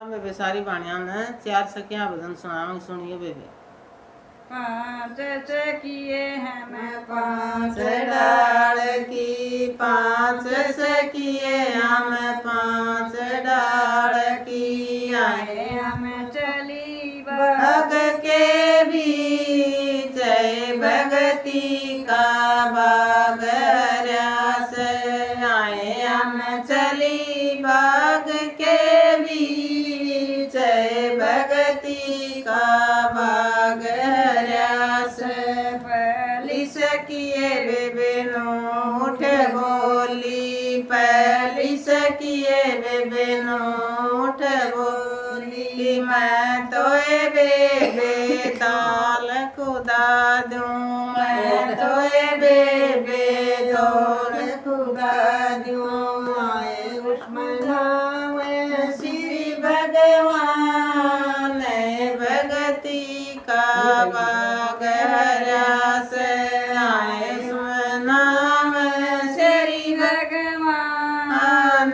बेबे सारी बाणिया ने चार सखियां भजन सुनावे सुनिए बेबे। पांच सखिए हैं मैं पांच डाल की पांच सखिए हम पांच डाल की आए हम चली भग के भी जय भगती का बाग रस आए हम चली बाग के भी जय भगती का बाग रस पहली सकिए बेबे नोठ बोली पहली सकिए बेबे नोठ बोली मैं तो बेबे ताल खुदा दूं मैं तो बेबे दौड़ खुदा दूं आए उस्मान श्री भगवान भगती का बाग रस आए नाम श्री भगवान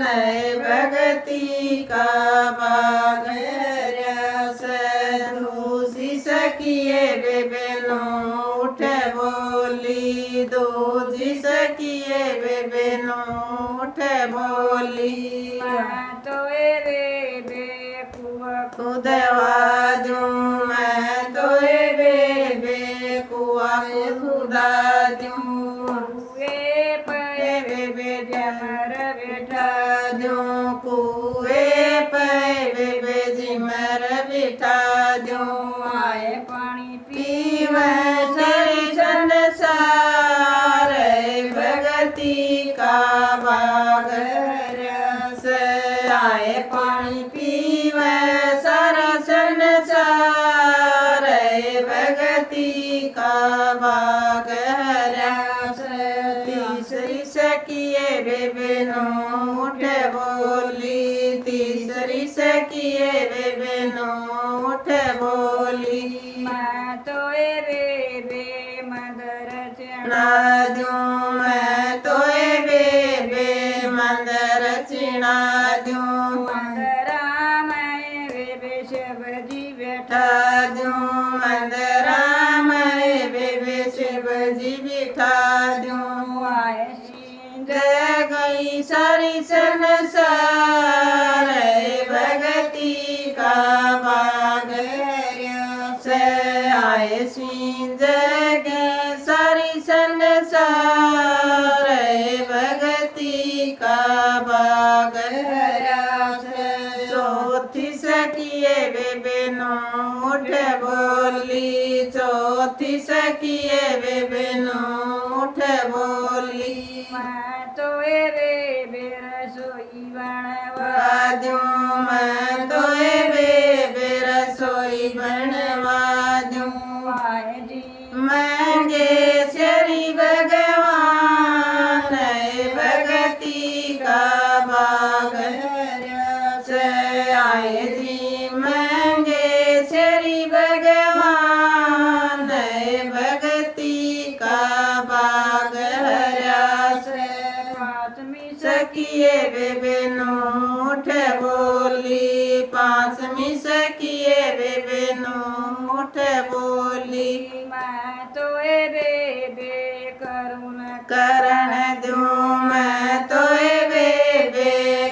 भगती का बाग रस दूसरी सकिए बेबे नोठ बोली दूसरी सकिए बेबे नोठ बोली तो बेबे खुदवा दूं मैं तो बेबे कुआ खुदा दूं पे बेबे जमर बैठा दूं कुए पे बेबे जिमर बिठा दूं आए पानी पीवे तेरी संसार भगती का बाग रस आए पानी पीवे सारा संसार भगती का बाग रस तीसरी सकिए बेबे नोठ बोली तीसरी सकिए बेबे नोठ बोली मैं तो बेबे मदर ना दूं मैं तो बेबे मंदर चिना दूं मंदरा मैं बेबे शिवजी बैठा बैठा दूं मंदरा मैं बेबे शिवजी बिठा दूं आए जय गई सारी संसार भगती का बाग रस आए सिंह जय सारी संसार भगती का बाग रस चौथी सकिए बेबे नोठ बोली चौथी सकिए बेबे नोठ बोली मैं तो बेबे रसोई बनवा दूं मैं तो बेबे रसोई बनवा दूं आए जी मांगे श्री भगवान भगती का बाग रस आए जी मांगे श्री भगवान भगती का बाग रस पांचवी सकिए बेबे नोठ बोली पांचवी सकिए बेबे नोठ बोली मैं तो बेबे करुण करण दूं मैं तो बेबे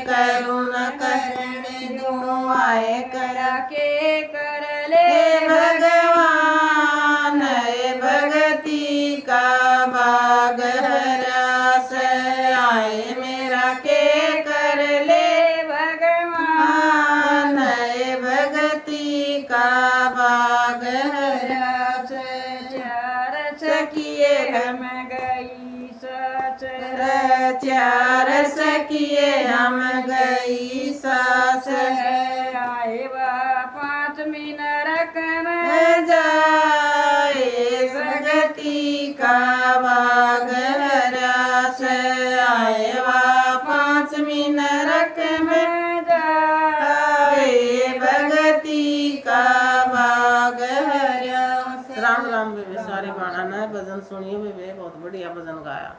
करुण करण दूं आए करा के कर ले भगवान भगती का बाग रस आए मेरा के कर ले भगवान भगती का बाग रस चार सकिए हम गई सच चार सकिए हम गई सास आए बा पांचवी नरक में जाए भगती का बाग रस आए वा पांचवी नरक में जाए भगती का बाग रस राम राम बेबे सारे बाणा ने भजन सुनिए बेबे बहुत बढ़िया भजन गाया।